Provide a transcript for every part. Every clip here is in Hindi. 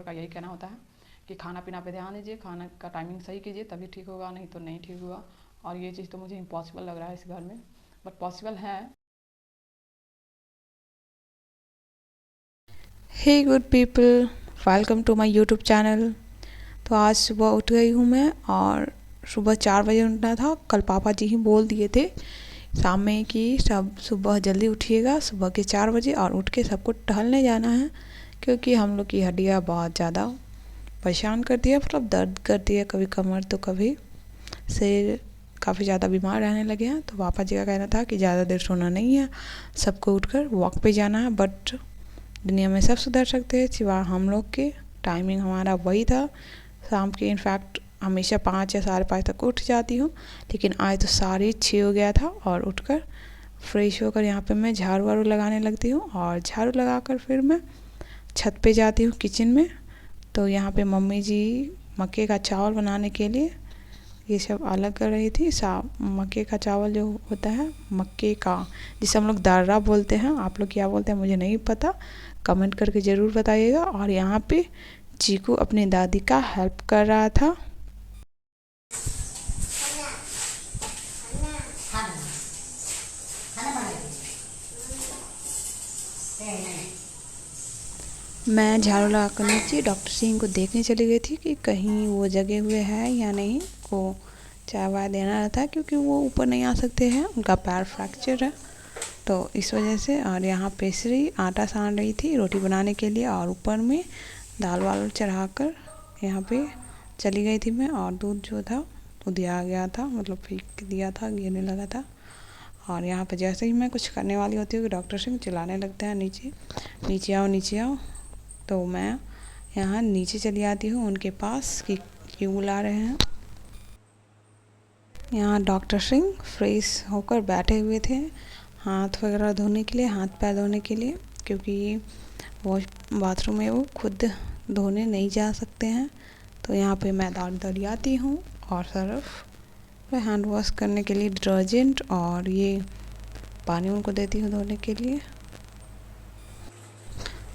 का यही कहना होता है कि खाना पीना पे ध्यान दीजिए, खाना का टाइमिंग सही कीजिए तभी ठीक होगा, नहीं तो नहीं ठीक होगा। और ये चीज़ तो मुझे इम्पॉसिबल लग रहा है इस घर में, बट पॉसिबल है। Hey good people, welcome to my YouTube channel. तो आज सुबह उठ गई हूँ मैं और सुबह 4 बजे उठना था। कल पापा जी ही बोल दिए थे शाम में कि सब सुबह जल्दी उठिएगा, सुबह के 4 बजे, और उठ के सबको टहलने जाना है, क्योंकि हम लोग की हड्डियाँ बहुत ज़्यादा परेशान करती है, मतलब दर्द करती है, कभी कमर तो कभी सिर, काफ़ी ज़्यादा बीमार रहने लगे हैं। तो पापा जी का कहना था कि ज़्यादा देर सोना नहीं है, सबको उठकर वॉक पे जाना है। बट दुनिया में सब सुधर सकते हैं सिवा हम लोग के। टाइमिंग हमारा वही था शाम के, इनफैक्ट हमेशा 5 या 5:30 तक उठ जाती हूँ, लेकिन आज तो 6:30 हो गया था। और उठकर फ्रेश होकर यहाँ पे मैं झाड़ू वाड़ू लगाने लगती हूँ, और झाड़ू लगाकर फिर मैं छत पे जाती हूँ किचन में। तो यहाँ पे मम्मी जी मक्के का चावल बनाने के लिए ये सब अलग कर रही थी। मक्के का चावल जो होता है, मक्के का, जिसे हम लोग दर्रा बोलते हैं, आप लोग क्या बोलते हैं मुझे नहीं पता, कमेंट करके ज़रूर बताइएगा। और यहाँ पे चीकू अपनी दादी का हेल्प कर रहा था। मैं झाड़ू लगाकर नीचे डॉक्टर सिंह को देखने चली गई थी कि कहीं वो जगे हुए हैं या नहीं, को चाय वाय देना रहता, क्योंकि वो ऊपर नहीं आ सकते हैं, उनका पैर फ्रैक्चर है, तो इस वजह से। और यहाँ पे श्री आटा सान रही थी रोटी बनाने के लिए, और ऊपर में दाल वाल चढ़ाकर यहाँ पे चली गई थी मैं। और दूध जो था वो दिया गया था, मतलब फेंक दिया था, गिरने लगा था। और यहाँ पे जैसे ही मैं कुछ करने वाली होती हूँ कि डॉक्टर सिंह चिल्लाने लगते हैं, नीचे नीचे आओ, नीचे आओ। तो मैं यहाँ नीचे चली आती हूँ उनके पास कि क्यों बुला रहे हैं। यहाँ डॉक्टर सिंह फ्रेश होकर बैठे हुए थे, हाथ वगैरह धोने के लिए, हाथ पैर धोने के लिए, क्योंकि वो बाथरूम में वो खुद धोने नहीं जा सकते हैं। तो यहाँ पे मैं दौड़ आती हूँ और सर्फ हैंड वॉश करने के लिए डिटर्जेंट और ये पानी उनको देती हूँ धोने के लिए।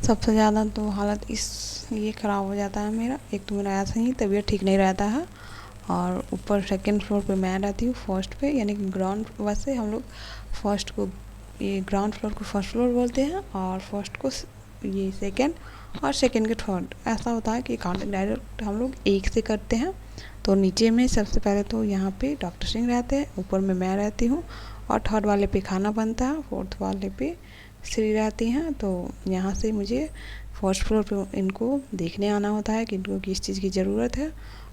सबसे ज़्यादा तो हालत ये ख़राब हो जाता है मेरा, एक तो मेरा ऐसा ही तबीयत ठीक नहीं रहता है, और ऊपर सेकंड फ्लोर पे मैं रहती हूँ, फर्स्ट पे यानी कि ग्राउंड। वैसे हम लोग फर्स्ट को, ये ग्राउंड फ्लोर को फर्स्ट फ्लोर बोलते हैं, और फर्स्ट को ये सेकंड, और सेकंड के थर्ड। ऐसा होता है कि काउंटिंग डायरेक्ट हम लोग एक से करते हैं। तो नीचे में सबसे पहले तो यहाँ पे डॉक्टर सिंह रहते हैं, ऊपर में मैं रहती हूँ, और थर्ड वाले पे खाना बनता है, फोर्थ वाले पे श्री रहती हैं। तो यहाँ से मुझे फर्स्ट फ्लोर पे इनको देखने आना होता है कि इनको किस चीज़ की ज़रूरत है,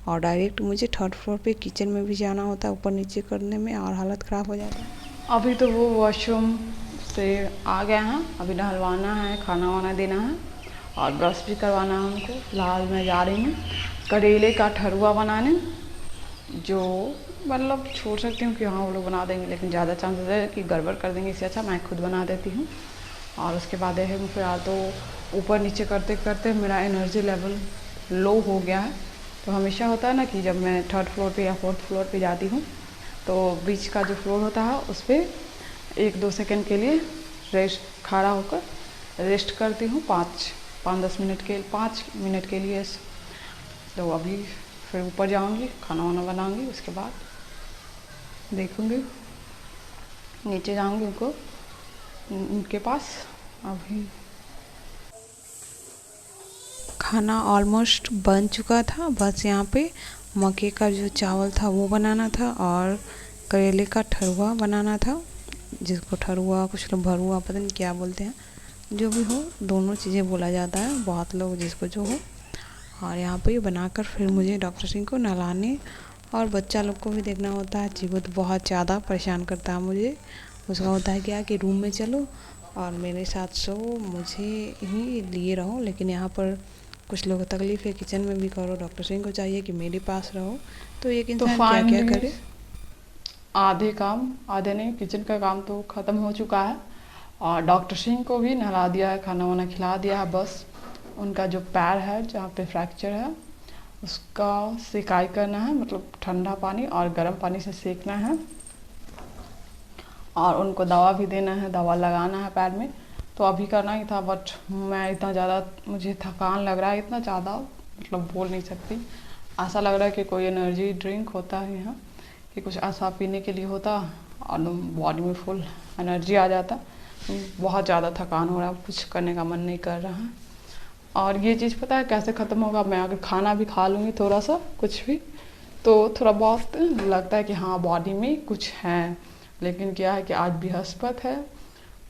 और डायरेक्ट मुझे थर्ड फ्लोर पे किचन में भी जाना होता है ऊपर नीचे करने में, और हालत ख़राब हो जाता है। अभी तो वो वॉशरूम से आ गए हैं, अभी नहलवाना है, खाना वाना देना है और ब्रश भी करवाना है उनको। फिलहाल मैं जा रही हूँ करेले का ठरुआ बनाने, जो मतलब छोड़ सकती हूँ कि हाँ वो लोग बना देंगे, लेकिन ज़्यादा चांसेस है कि गड़बड़ कर देंगे, इससे अच्छा मैं खुद बना देती हूँ। और उसके बाद है फिलहाल तो ऊपर नीचे करते करते मेरा एनर्जी लेवल लो हो गया है। तो हमेशा होता है ना कि जब मैं थर्ड फ्लोर पे या फोर्थ फ्लोर पे जाती हूँ तो बीच का जो फ्लोर होता है उस पर 1-2 सेकंड के लिए खड़ा होकर रेस्ट करती हूँ, 5-10 मिनट के 5 मिनट के लिए। तो अभी फिर ऊपर जाऊँगी, खाना वाना बनाऊँगी, उसके बाद देखूँगी, नीचे जाऊँगी उनके पास। अभी खाना ऑलमोस्ट बन चुका था, बस यहाँ पे मक्के का जो चावल था वो बनाना था, और करेले का ठरुआ बनाना था, जिसको ठरुआ, कुछ लोग भरुआ, पता नहीं क्या बोलते हैं, जो भी हो दोनों चीज़ें बोला जाता है, बहुत लोग जिसको जो हो। और यहाँ पे बनाकर फिर मुझे डॉक्टर सिंह को नहलाने और बच्चा लोग को भी देखना होता है। चीकू तो बहुत ज़्यादा परेशान करता है मुझे, उसका होता है क्या कि रूम में चलो और मेरे साथ सो, मुझे ही लिए रहो, लेकिन यहाँ पर कुछ लोगों को तकलीफ़ है, किचन में भी करो, डॉक्टर सिंह को चाहिए कि मेरे पास रहो। तो एक तो इंसान क्या क्या फाइनली करे। आधे नहीं, किचन का काम तो ख़त्म हो चुका है, और डॉक्टर सिंह को भी नहला दिया है, खाना वाना खिला दिया है। बस उनका जो पैर है जहाँ पे फ्रैक्चर है उसका सिकाई करना है, मतलब ठंडा पानी और गर्म पानी से सेकना है, और उनको दवा भी देना है, दवा लगाना है पैर में। तो अभी करना ही था, बट मैं इतना ज़्यादा मुझे थकान लग रहा है, इतना ज़्यादा मतलब बोल नहीं सकती। ऐसा लग रहा है कि कोई एनर्जी ड्रिंक होता है यहाँ, कि कुछ ऐसा पीने के लिए होता और बॉडी में फुल एनर्जी आ जाता। बहुत ज़्यादा थकान हो रहा है, कुछ करने का मन नहीं कर रहा है। और ये चीज़ पता है कैसे ख़त्म होगा? मैं अगर खाना भी खा लूँगी थोड़ा सा कुछ भी, तो थोड़ा बहुत लगता है कि हाँ बॉडी में कुछ है। लेकिन क्या है कि आज बृहस्पति है,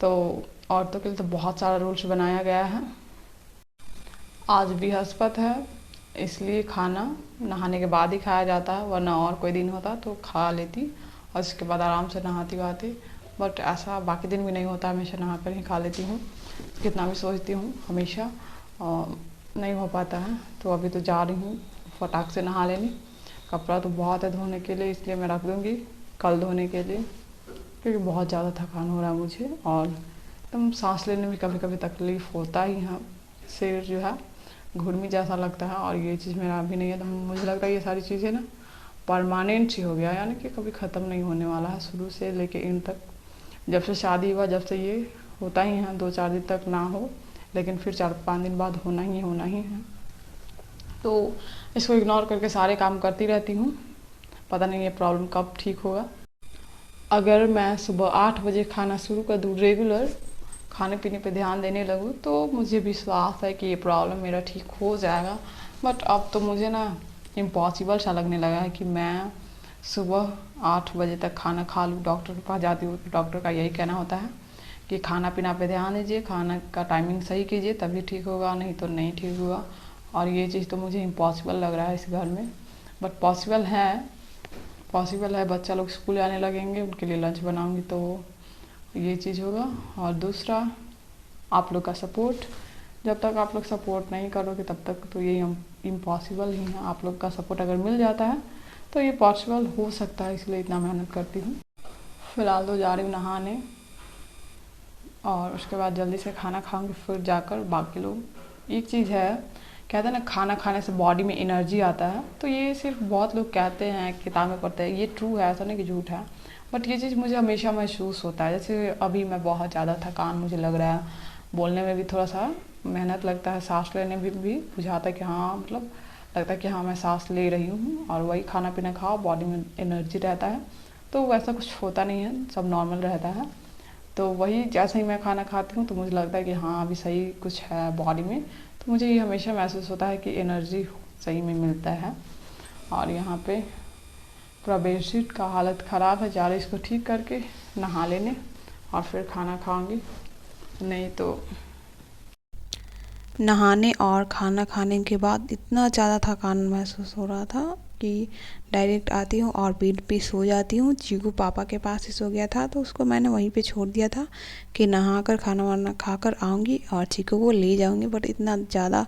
तो औरतों के लिए तो बहुत सारा रूल्स बनाया गया है। आज बृहस्पति है, इसलिए खाना नहाने के बाद ही खाया जाता है, वरना और कोई दिन होता तो खा लेती और उसके बाद आराम से नहाती वहाती। बट ऐसा बाकी दिन भी नहीं होता, हमेशा नहा कर ही खा लेती हूँ, कितना भी सोचती हूँ हमेशा नहीं हो पाता है। तो अभी तो जा रही हूँ फटाक से नहा लेने। कपड़ा तो बहुत है धोने के लिए, इसलिए मैं रख दूँगी कल धोने के लिए, क्योंकि बहुत ज़्यादा थकान हो रहा है मुझे। और एकदम सांस लेने में कभी कभी तकलीफ़ होता ही है, सिर जो है घुर्मी जैसा लगता है। और ये चीज़ मेरा अभी नहीं है, तो मुझे लगता है ये सारी चीज़ें ना परमानेंट सी हो गया, यानी कि कभी ख़त्म नहीं होने वाला है, शुरू से लेके इन तक। जब से शादी हुआ जब से ये होता ही है, 2-4 दिन तक ना हो, लेकिन फिर 4-5 दिन बाद होना ही है। तो इसको इग्नोर करके सारे काम करती रहती हूँ, पता नहीं ये प्रॉब्लम कब ठीक होगा। अगर मैं सुबह 8 बजे खाना शुरू कर दूँ, रेगुलर खाने पीने पे ध्यान देने लगूँ, तो मुझे विश्वास है कि ये प्रॉब्लम मेरा ठीक हो जाएगा। बट अब तो मुझे ना इम्पॉसिबल सा लगने लगा है कि मैं सुबह 8 बजे तक खाना खा लूँ। डॉक्टर के पास जाती हूँ तो डॉक्टर का यही कहना होता है कि खाना पीना पे ध्यान दीजिए, खाना का टाइमिंग सही कीजिए, तभी ठीक होगा, नहीं तो नहीं ठीक होगा। और ये चीज़ तो मुझे इम्पॉसिबल लग रहा है इस घर में, बट पॉसिबल है। बच्चा लोग स्कूल आने लगेंगे, उनके लिए लंच बनाऊंगी तो ये चीज़ होगा। और दूसरा, आप लोग का सपोर्ट, जब तक आप लोग सपोर्ट नहीं करोगे तब तक तो ये इम्पॉसिबल ही है। आप लोग का सपोर्ट अगर मिल जाता है तो ये पॉसिबल हो सकता है, इसलिए इतना मेहनत करती हूँ। फ़िलहाल तो जा रही हूँ नहाने, और उसके बाद जल्दी से खाना खाऊंगी, फिर जाकर बाकी लोग। एक चीज़ है, कहते हैं ना खाना खाने से बॉडी में एनर्जी आता है, तो ये सिर्फ बहुत लोग कहते हैं, किताब में पढ़ते हैं, ये ट्रू है, ऐसा नहीं कि झूठ है। बट ये चीज़ मुझे हमेशा महसूस होता है। जैसे अभी मैं बहुत ज़्यादा थकान मुझे लग रहा है, बोलने में भी थोड़ा सा मेहनत लगता है, सांस लेने में भी बुझाता है कि हाँ, मतलब लगता है कि हाँ मैं सांस ले रही हूँ। और वही खाना पीना खाओ, बॉडी में एनर्जी रहता है, तो वैसा कुछ होता नहीं है, सब नॉर्मल रहता है। तो वही जैसे ही मैं खाना खाती हूँ तो मुझे लगता है कि हाँ अभी सही कुछ है बॉडी में, तो मुझे ये हमेशा महसूस होता है कि एनर्जी सही में मिलता है। और यहाँ पे पूरा बेडशीट का हालत ख़राब है, जा रही इसको ठीक करके नहा लेने और फिर खाना खाऊंगी, नहीं तो। नहाने और खाना खाने के बाद इतना ज़्यादा थकान महसूस हो रहा था कि डायरेक्ट आती हूँ और बेड पे सो जाती हूँ। चीकू पापा के पास ही सो गया था, तो उसको मैंने वहीं पे छोड़ दिया था कि नहाकर खाना वाना खाकर आऊँगी और चीकू को ले जाऊँगी। बट इतना ज़्यादा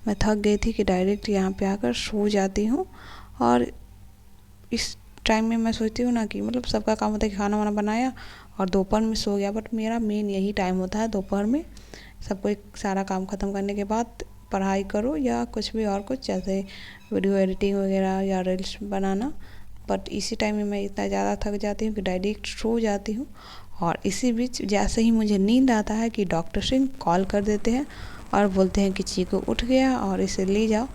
मैं थक गई थी कि डायरेक्ट यहाँ पे आकर सो जाती हूँ। और इस टाइम में मैं सोचती हूँ ना कि मतलब सबका काम होता है कि खाना वाना बनाया और दोपहर में सो गया, बट मेरा मेन यही टाइम होता है दोपहर में। सबको एक सारा काम ख़त्म करने के बाद पढ़ाई करो या कुछ भी और कुछ, जैसे वीडियो एडिटिंग वगैरह या रील्स बनाना। बट इसी टाइम में मैं इतना ज़्यादा थक जाती हूँ कि डायरेक्ट सो जाती हूँ। और इसी बीच जैसे ही मुझे नींद आता है कि डॉक्टर सिंह कॉल कर देते हैं और बोलते हैं कि चीकू उठ गया और इसे ले जाओ।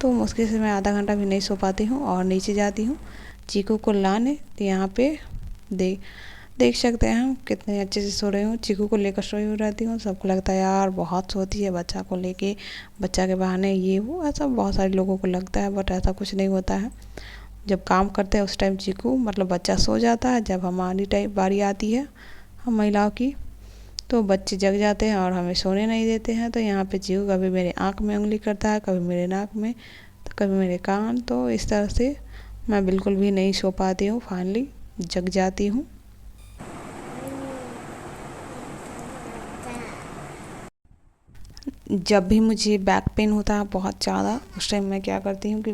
तो मुश्किल से मैं आधा घंटा भी नहीं सो पाती हूँ और नीचे जाती हूँ चीकू को लाने। तो यहाँ पे देख सकते हैं कितने अच्छे से सो रही हूँ, चीकू को लेकर सोई हुई रहती हूँ। सबको लगता है यार बहुत सोती है बच्चा को लेके, बच्चा के बहाने ये वो, ऐसा बहुत सारे लोगों को लगता है, बट ऐसा कुछ नहीं होता है। जब काम करते हैं उस टाइम चीकू मतलब बच्चा सो जाता है, जब हमारी बारी आती है हम महिलाओं की तो बच्चे जग जाते हैं और हमें सोने नहीं देते हैं। तो यहाँ पे चीकू कभी मेरे आँख में उंगली करता है, कभी मेरे नाक में, तो कभी मेरे कान। तो इस तरह से मैं बिल्कुल भी नहीं सो पाती हूँ, फाइनली जग जाती हूँ। जब भी मुझे बैक पेन होता है बहुत ज़्यादा, उस टाइम मैं क्या करती हूँ कि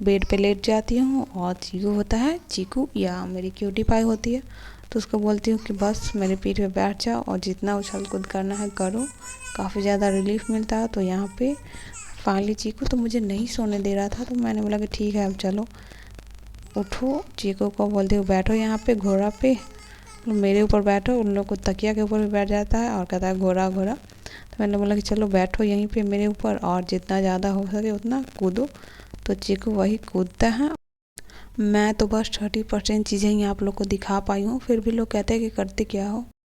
बेड पे लेट जाती हूँ और चीकू होता है, चीकू या मेरी क्यूटी पाई होती है, तो उसको बोलती हूँ कि बस मेरे पीठ पे बैठ जाओ और जितना उछल कूद करना है करो, काफ़ी ज़्यादा रिलीफ मिलता है। तो यहाँ पे फाइनली चीकू तो मुझे नहीं सोने दे रहा था, तो मैंने बोला कि ठीक है अब चलो उठो। चीकू को बोलती हूँ बैठो यहाँ पे घोड़ा पे, मेरे ऊपर बैठो, उन लोग को तकिया के ऊपर भी बैठ जाता है और कहता है घोड़ा घोड़ा। तो मैंने बोला कि चलो बैठो यहीं पे मेरे ऊपर और जितना ज़्यादा हो सके उतना कूदो। तो चीकू वही कूदता है। मैं तो बस 30% चीज़ें ही आप लोग को दिखा पाई हूँ, फिर भी लोग कहते हैं कि करते क्या हो।